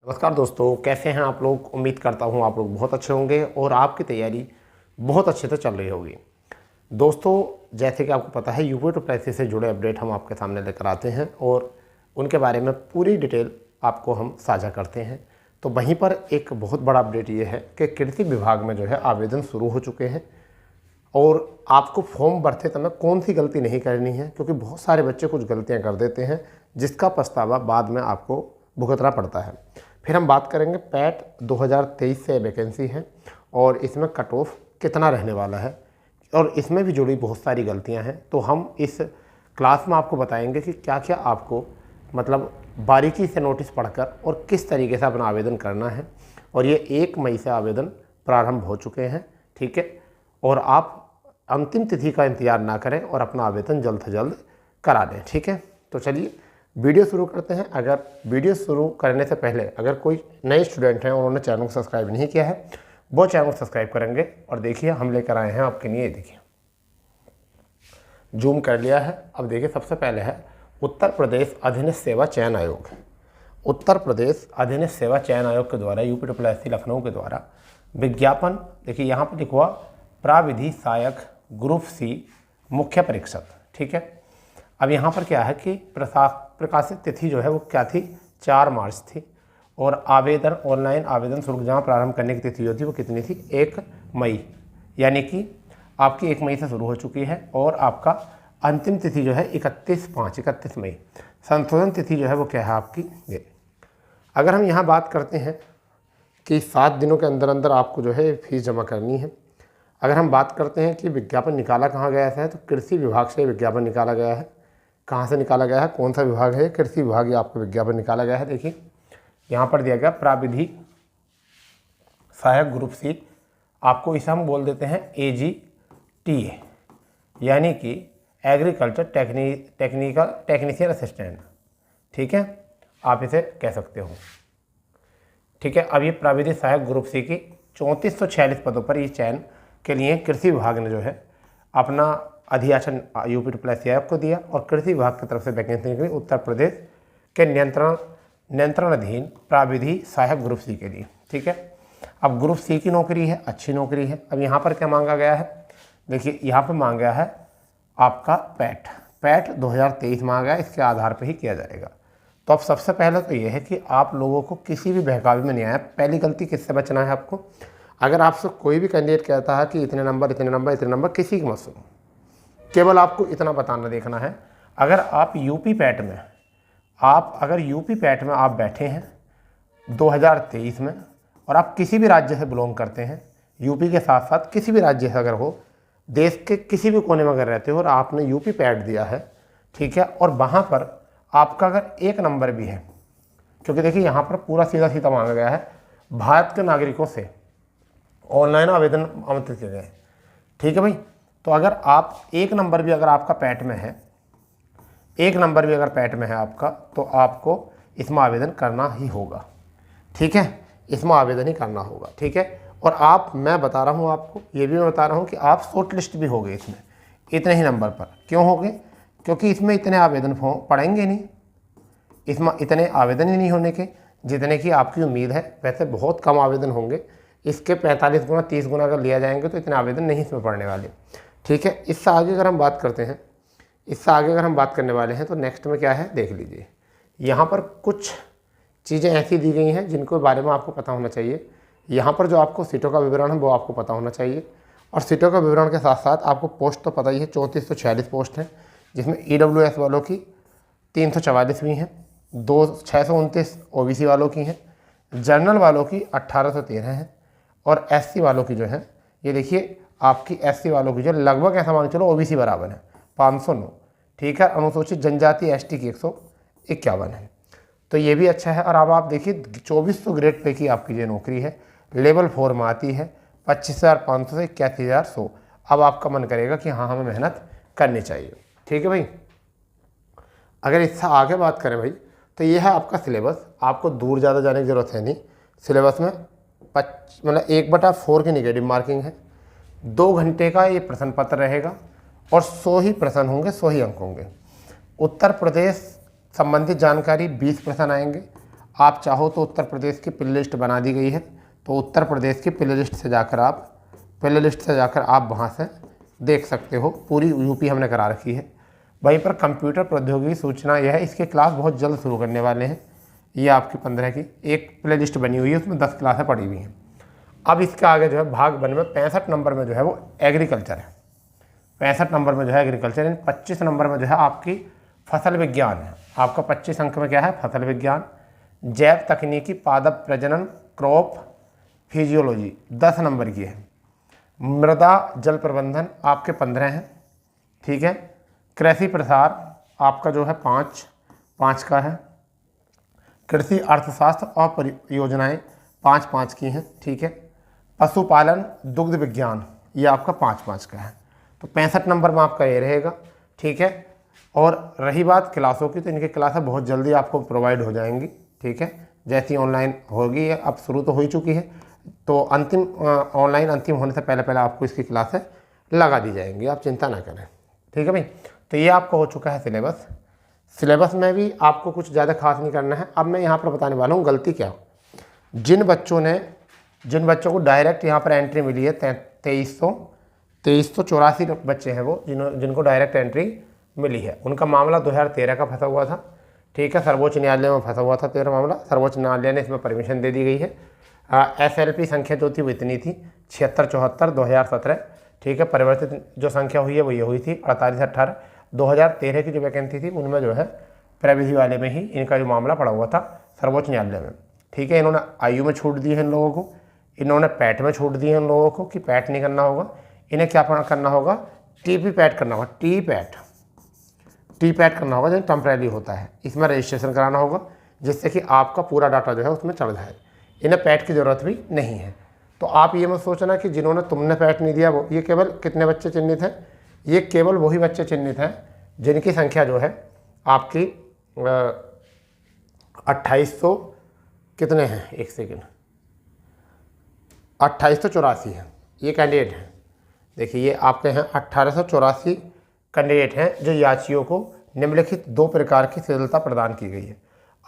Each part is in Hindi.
नमस्कार दोस्तों, कैसे हैं आप लोग। उम्मीद करता हूं आप लोग बहुत अच्छे होंगे और आपकी तैयारी बहुत अच्छे से चल रही होगी। दोस्तों, जैसे कि आपको पता है यूपी ट्रिपल से जुड़े अपडेट हम आपके सामने लेकर आते हैं और उनके बारे में पूरी डिटेल आपको हम साझा करते हैं। तो वहीं पर एक बहुत बड़ा अपडेट ये है कि कृषि विभाग में जो है आवेदन शुरू हो चुके हैं और आपको फॉर्म भरते समय कौन सी गलती नहीं करनी है, क्योंकि बहुत सारे बच्चे कुछ गलतियां कर देते हैं जिसका पछतावा बाद में आपको भुगतना पड़ता है। फिर हम बात करेंगे पैट 2023 से वैकेंसी है और इसमें कट ऑफ कितना रहने वाला है और इसमें भी जुड़ी बहुत सारी गलतियां हैं। तो हम इस क्लास में आपको बताएंगे कि क्या क्या आपको मतलब बारीकी से नोटिस पढ़कर और किस तरीके से अपना आवेदन करना है। और ये 1 मई से आवेदन प्रारंभ हो चुके हैं, ठीक है। और आप अंतिम तिथि का इंतज़ार ना करें और अपना आवेदन जल्द से जल्द करा दें, ठीक है। तो चलिए वीडियो शुरू करते हैं। अगर वीडियो शुरू करने से पहले अगर कोई नए स्टूडेंट हैं उन्होंने चैनल को सब्सक्राइब नहीं किया है, वो चैनल को सब्सक्राइब करेंगे। और देखिए हम लेकर आए हैं आपके लिए, देखिए जूम कर लिया है। अब देखिए सबसे पहले है उत्तर प्रदेश अधीनस्थ सेवा चयन आयोग। उत्तर प्रदेश अधीनस्थ सेवा चयन आयोग के द्वारा यूपी ट्रिपल लखनऊ के द्वारा विज्ञापन, देखिए यहाँ पर लिखा हुआ प्राविधि सहायक ग्रुप सी मुख्य परीक्षक, ठीक है। अब यहाँ पर क्या है कि प्रकाशित तिथि जो है वो क्या थी, 4 मार्च थी। और आवेदन ऑनलाइन आवेदन शुल्क जहाँ प्रारंभ करने की तिथि होती वो कितनी थी, 1 मई, यानी कि आपकी 1 मई से शुरू हो चुकी है। और आपका अंतिम तिथि जो है 31 मई। संशोधन तिथि जो है वो क्या है आपकी ये। अगर हम यहाँ बात करते हैं कि 7 दिनों के अंदर अंदर आपको जो है फीस जमा करनी है। अगर हम बात करते हैं कि विज्ञापन निकाला कहाँ गया है, तो कृषि विभाग से विज्ञापन निकाला गया है। कहाँ से निकाला गया है, कौन सा विभाग है, कृषि विभाग, ये आपको विज्ञापन निकाला गया है। देखिए यहाँ पर दिया गया प्राविधि सहायक ग्रुप सी, आपको इसे हम बोल देते हैं AGTA, यानी कि एग्रीकल्चर टेक्नीशियन असिस्टेंट, ठीक है, आप इसे कह सकते हो, ठीक है। अब ये प्राविधि सहायक ग्रुप सी की 3446 पदों पर ये चयन के लिए कृषि विभाग ने जो है अपना अधियाचन यूपी ट्रिपल आयोग को दिया और कृषि विभाग की तरफ से वैकेंसी निकली उत्तर प्रदेश के नियंत्रण अधीन प्राविधि सहायक ग्रुप सी के लिए, ठीक है। अब ग्रुप सी की नौकरी है, अच्छी नौकरी है। अब यहाँ पर क्या मांगा गया है, देखिए यहाँ पर मांगा गया है आपका पैट 2023 मांगा गया, इसके आधार पर ही किया जाएगा। तो अब सबसे पहले तो ये है कि आप लोगों को किसी भी बहकावे में नहीं आया। पहली गलती किससे बचना है आपको, अगर आपसे कोई भी कैंडिडेट कहता है कि इतने नंबर, किसी की मत सुनो, केवल आपको इतना बताना देखना है। अगर आप यूपी पैट में आप बैठे हैं 2023 में और आप किसी भी राज्य से बिलोंग करते हैं, यूपी के साथ साथ किसी भी राज्य से अगर हो, देश के किसी भी कोने में अगर रहते हो और आपने यूपी पैट दिया है, ठीक है, और वहाँ पर आपका अगर 1 नंबर भी है, क्योंकि देखिए यहाँ पर पूरा सीधा मांगा गया है भारत के नागरिकों से ऑनलाइन आवेदन आमंत्रित किए गए, ठीक है भाई। तो अगर आप 1 नंबर भी अगर आपका पैट में है, 1 नंबर भी अगर पैट में है आपका, तो आपको इसमें आवेदन करना ही होगा, ठीक है, इसमें आवेदन ही करना होगा, ठीक है। और मैं बता रहा हूँ आपको, ये भी मैं बता रहा हूँ कि आप शॉर्ट लिस्ट भी हो गए इसमें इतने ही नंबर पर। क्यों हो गए, क्योंकि इसमें इतने आवेदन फॉर्म पड़ेंगे नहीं, इसमें इतने आवेदन ही नहीं होने के जितने की आपकी उम्मीद है। वैसे बहुत कम आवेदन होंगे, इसके 45 गुना 30 गुना अगर लिया जाएंगे तो इतने आवेदन नहीं इसमें पड़ने वाले, ठीक है। इससे आगे अगर हम बात करने वाले हैं तो नेक्स्ट में क्या है देख लीजिए। यहाँ पर कुछ चीज़ें ऐसी दी गई हैं जिनको बारे में आपको पता होना चाहिए। यहाँ पर जो आपको सीटों का विवरण है वो आपको पता होना चाहिए। और सीटों का विवरण के साथ साथ आपको पोस्ट तो पता ही है, 3446 पोस्ट हैं, जिसमें EWS वालों की 344 भी हैं, 629 OBC वालों की हैं, जनरल वालों की 1813 हैं और SC वालों की जो है, ये देखिए आपकी SC वालों की जो लगभग ऐसा मान चलो OBC बराबर है 509, ठीक है। अनुसूचित जनजाति ST की 151 है, तो ये भी अच्छा है। और अब आप देखिए 2400 ग्रेड पे की आपकी जो नौकरी है लेवल 4 में आती है, 25,500 से 81,100। अब आपका मन करेगा कि हाँ हमें मेहनत करनी चाहिए, ठीक है भाई। अगर इससे आगे बात करें भाई, तो ये है आपका सिलेबस। आपको दूर ज़्यादा जाने की ज़रूरत है नहीं। सिलेबस में 1/4 की नेगेटिव मार्किंग है, 2 घंटे का ये प्रश्न पत्र रहेगा और 100 ही प्रश्न होंगे, 100 ही अंक होंगे। उत्तर प्रदेश संबंधित जानकारी 20 प्रश्न आएंगे। आप चाहो तो उत्तर प्रदेश की प्ले लिस्ट बना दी गई है, तो उत्तर प्रदेश की प्ले लिस्ट से जाकर आप वहाँ से देख सकते हो। पूरी यूपी हमने करा रखी है। वहीं पर कंप्यूटर प्रौद्योगिकी सूचना यह है, इसके क्लास बहुत जल्द शुरू करने वाले हैं। ये आपकी 15 की एक प्ले लिस्ट बनी हुई है, उसमें 10 क्लासें पड़ी हुई हैं। अब इसके आगे जो है भाग 1 में 65 नंबर में जो है वो एग्रीकल्चर है। 65 नंबर में जो है एग्रीकल्चर, यानी 25 नंबर में जो है आपकी फसल विज्ञान है। आपका 25 अंक में क्या है? फसल विज्ञान। जैव तकनीकी, पादप प्रजनन, क्रॉप फिजियोलॉजी 10 नंबर की है। मृदा जल प्रबंधन आपके 15 हैं, ठीक है। कृषि प्रसार आपका जो है 5 का है। कृषि अर्थशास्त्र और परियोजनाएं 5 की हैं, ठीक है। पशुपालन, दुग्ध विज्ञान ये आपका 5 का है। तो 65 नंबर में आपका ये रहेगा, ठीक है। और रही बात क्लासों की, तो इनकी क्लासें बहुत जल्दी आपको प्रोवाइड हो जाएंगी, ठीक है। जैसी ऑनलाइन होगी, अब शुरू तो हो ही चुकी है, तो ऑनलाइन अंतिम होने से पहले आपको इसकी क्लासें लगा दी जाएंगी, आप चिंता ना करें, ठीक है भाई। तो ये आपका हो चुका है सिलेबस में भी आपको कुछ ज़्यादा खास नहीं करना है। अब मैं यहाँ पर बताने वाला हूँ गलती क्या। जिन बच्चों को डायरेक्ट यहाँ पर एंट्री मिली है 2384 बच्चे हैं वो जिनको डायरेक्ट एंट्री मिली है, उनका मामला 2013 का फंसा हुआ था, ठीक है। सर्वोच्च न्यायालय में फंसा हुआ था 13 मामला, सर्वोच्च न्यायालय ने इसमें परमिशन दे दी गई है। SLP संख्या जो थी वो इतनी थी 7674 2017, ठीक है। परिवर्तित जो संख्या हुई है वो ये हुई थी 4818। 2013 की जो वैकेंसी थी उनमें जो है प्रविधि वाले में ही इनका जो मामला पड़ा हुआ था सर्वोच्च न्यायालय में, ठीक है। इन्होंने आयु में छूट दी है इन लोगों को, इन्होंने पैट में छूट दी है इन लोगों को कि पैट नहीं करना होगा, इन्हें क्या करना होगा? TP पैट करना होगा, टी पैट करना होगा, जो टेम्परेरी होता है। इसमें रजिस्ट्रेशन कराना होगा जिससे कि आपका पूरा डाटा जो है उसमें चढ़ जाए। इन्हें पैट की ज़रूरत भी नहीं है। तो आप ये मत सोचना कि जिन्होंने तुमने पैट नहीं दिया वो, ये केवल कितने बच्चे चिन्हित हैं? ये केवल वही बच्चे चिन्हित हैं जिनकी संख्या जो है आपकी 2800 कितने हैं, एक सेकेंड, 2884 है। ये कैंडिडेट हैं, देखिए ये आपके हैं 1884 कैंडिडेट हैं जो याचियों को निम्नलिखित 2 प्रकार की शिथिलता प्रदान की गई है।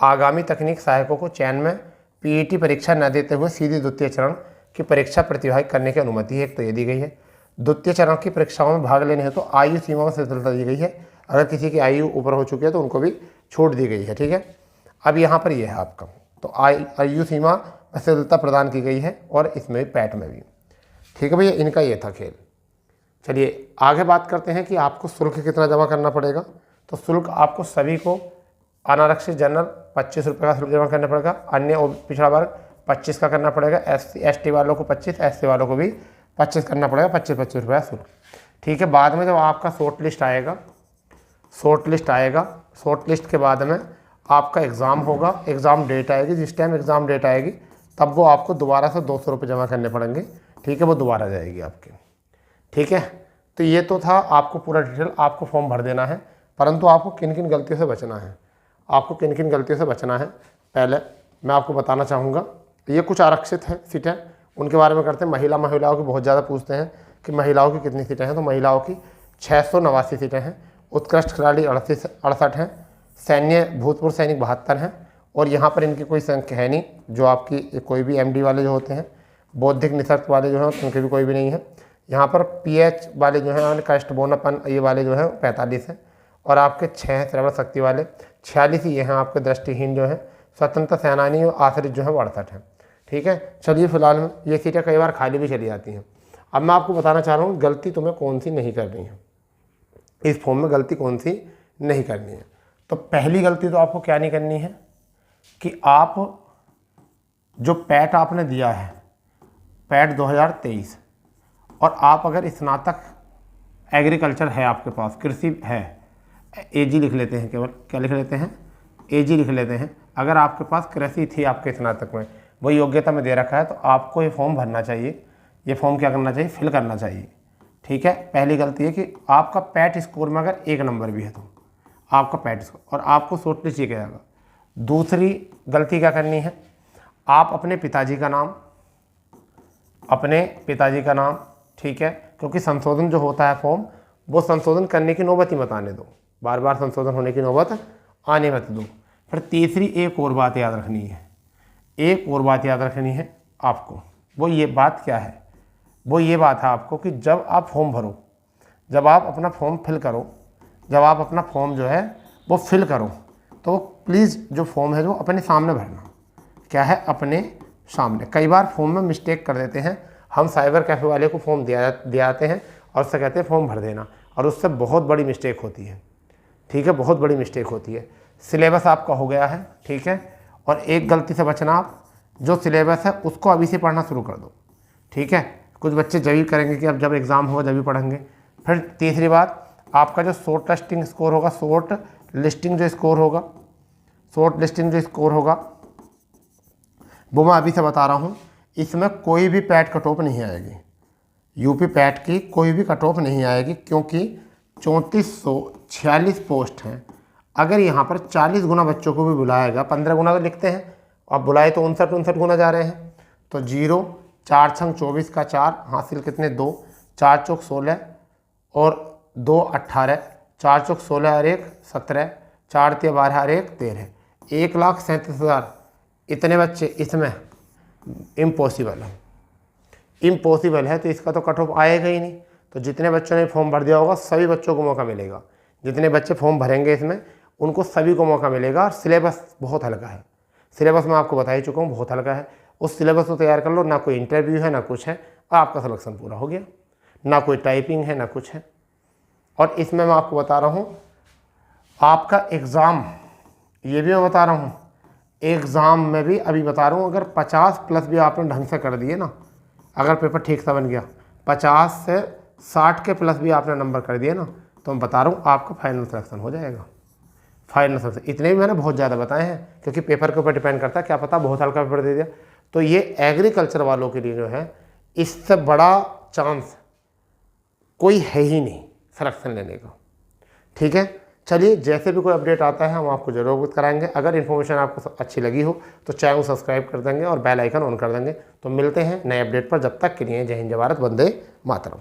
आगामी तकनीक सहायकों को चयन में PET परीक्षा न देते हुए सीधी द्वितीय चरण की परीक्षा प्रतिभागित करने की अनुमति है, एक तो ये दी गई है। द्वितीय चरण की परीक्षाओं में भाग लेने है तो आयु सीमा में शिथिलता दी गई है, अगर किसी की आयु ऊपर हो चुकी है तो उनको भी छूट दी गई है, ठीक है। अब यहाँ पर ये है आपका, तो आयु सीमा में शिथिलता प्रदान की गई है और इसमें भी पैट में भी, ठीक है भैया। इनका ये था खेल। चलिए आगे बात करते हैं कि आपको शुल्क कितना जमा करना पड़ेगा। तो शुल्क आपको सभी को अनारक्षित जनरल 25 रुपये का शुल्क जमा करना पड़ेगा, अन्य पिछड़ा वर्ग 25 का करना पड़ेगा, SC/ST वालों को 25, SC वालों को भी 25 करना पड़ेगा, 25 रुपये शुल्क, ठीक है। बाद में जब आपका शॉर्ट लिस्ट आएगा, शॉर्ट लिस्ट के बाद में आपका एग्ज़ाम होगा, एग्ज़ाम डेट आएगी, जिस टाइम एग्ज़ाम डेट आएगी तब वो आपको दोबारा से 200 रुपये जमा करने पड़ेंगे, ठीक है। वो दोबारा जाएगी आपकी, ठीक है। तो ये तो था आपको पूरा डिटेल, आपको फॉर्म भर देना है, परंतु आपको किन किन गलतियों से बचना है, पहले मैं आपको बताना चाहूँगा। ये कुछ आरक्षित हैं सीटें, उनके बारे में करते हैं। महिलाओं की बहुत ज़्यादा पूछते हैं कि महिलाओं की कितनी सीटें हैं, तो महिलाओं की 689 सीटें हैं। उत्कृष्ट खिलाड़ी 68 हैं, सैन्य भूतपूर्व सैनिक 72 हैं, और यहाँ पर इनकी कोई संख्या है नहीं, जो आपकी कोई भी MD वाले जो होते हैं, बौद्धिक निसर्ग वाले जो हैं उनके भी कोई भी नहीं है। यहाँ पर PH वाले जो हैं, कष्टबोनापन ये वाले जो हैं 45 हैं, और आपके 6 हैं श्रवण शक्ति वाले, 46 ये हैं आपके दृष्टिहीन जो हैं, स्वतंत्र सेनानी और आश्रित जो हैं 68 हैं, ठीक है। चलिए फिलहाल में ये सीटें कई बार खाली भी चली जाती हैं। अब मैं आपको बताना चाह रहा हूँ गलती तुम्हें कौन सी नहीं करनी है, इस फॉर्म में गलती कौन सी नहीं करनी है। तो पहली गलती तो आपको क्या नहीं करनी है कि आप जो पैट आपने दिया है, पैट 2023, और आप अगर स्नातक एग्रीकल्चर है आपके पास, कृषि है, AG लिख लेते हैं, केवल क्या लिख लेते हैं, AG लिख लेते हैं। अगर आपके पास कृषि थी आपके स्नातक में, वो योग्यता में दे रखा है, तो आपको ये फॉर्म भरना चाहिए, ये फॉर्म क्या करना चाहिए, फिल करना चाहिए, ठीक है। पहली गलती है कि आपका पैट स्कोर में अगर 1 नंबर भी है तो आपका पैट स्कोर, और आपको शॉर्ट लिस्ट किया जाएगा। दूसरी गलती क्या करनी है, आप अपने पिताजी का नाम, ठीक है, क्योंकि संशोधन जो होता है फॉर्म, वो संशोधन करने की नौबत ही मत आने दो, बार बार संशोधन होने की नौबत आने मत दो। फिर तीसरी एक और बात याद रखनी है, एक और बात याद रखनी है आपको। वो ये बात क्या है? वो ये बात है आपको कि जब आप फॉर्म भरो, जब आप अपना फॉर्म फिल करो, जब आप अपना फॉर्म जो है वो फिल करो, तो प्लीज़ जो फॉर्म है जो अपने सामने भरना। क्या है? अपने सामने। कई बार फॉर्म में मिस्टेक कर देते हैं हम, साइबर कैफ़े वाले को फॉर्म दिया आते हैं और उससे कहते हैं फॉर्म भर देना, और उससे बहुत बड़ी मिस्टेक होती है। ठीक है, बहुत बड़ी मिस्टेक होती है। सिलेबस आपका हो गया है, ठीक है, और एक गलती से बचना, आप जो सिलेबस है उसको अभी से पढ़ना शुरू कर दो। ठीक है, कुछ बच्चे जब ही करेंगे कि अब जब एग्ज़ाम होगा जब ही पढ़ेंगे। फिर तीसरी बात, आपका जो शॉर्ट लिस्टिंग स्कोर होगा, शॉर्ट लिस्टिंग जो स्कोर होगा, शॉर्ट लिस्टिंग जो स्कोर होगा वो मैं अभी से बता रहा हूँ, इसमें कोई भी पैट कट ऑफ नहीं आएगी। यूपी पैट की कोई भी कट ऑफ नहीं आएगी, क्योंकि 3446 पोस्ट हैं। अगर यहाँ पर 40 गुना बच्चों को भी बुलाएगा, 15 गुना तो लिखते हैं, अब बुलाए तो 59 गुना जा रहे हैं, तो 0 4 छंग 24 का 4 हासिल कितने 2, 4 चौक 16 और 2 18, 4 चौक 16 और 1 17, 4 तिया 12 और 1 13, 1,37,000 इतने बच्चे इसमें इम्पॉसिबल है। इम्पॉसिबल है, तो इसका तो कट ऑफ आएगा ही नहीं। तो जितने बच्चों ने फॉर्म भर दिया होगा सभी बच्चों को मौका मिलेगा, जितने बच्चे फॉर्म भरेंगे इसमें उनको सभी को मौका मिलेगा। और सिलेबस बहुत हल्का है, सिलेबस मैं आपको बता ही चुका हूँ, बहुत हल्का है। उस सिलेबस को तैयार कर लो, ना कोई इंटरव्यू है ना कुछ है, आपका सिलेक्शन पूरा हो गया। ना कोई टाइपिंग है ना कुछ है। और इसमें मैं आपको बता रहा हूँ आपका एग्ज़ाम, ये भी मैं बता रहा हूँ, एग्ज़ाम में भी अभी बता रहा हूँ, अगर 50 प्लस भी आपने ढंग से कर दिए ना, अगर पेपर ठीक से बन गया, 50 से 60 के प्लस भी आपने नंबर कर दिए ना, तो मैं बता रहा हूँ आपका फाइनल सिलेक्शन हो जाएगा। फाइनल सिलेक्शन इतने भी मैंने बहुत ज़्यादा बताए हैं, क्योंकि पेपर के ऊपर डिपेंड करता है, क्या पता बहुत हल्का पेपर दे दिया। तो ये एग्रीकल्चर वालों के लिए जो है, इससे बड़ा चांस कोई है ही नहीं सिलेक्शन लेने का। ठीक है, चलिए, जैसे भी कोई अपडेट आता है हम आपको जरूर अवगत कराएंगे। अगर इन्फॉर्मेशन आपको अच्छी लगी हो तो चैनल को सब्सक्राइब कर देंगे और बेल आइकन ऑन कर देंगे। तो मिलते हैं नए अपडेट पर, जब तक के लिए जय हिंद, जय भारत, वंदे मातरम।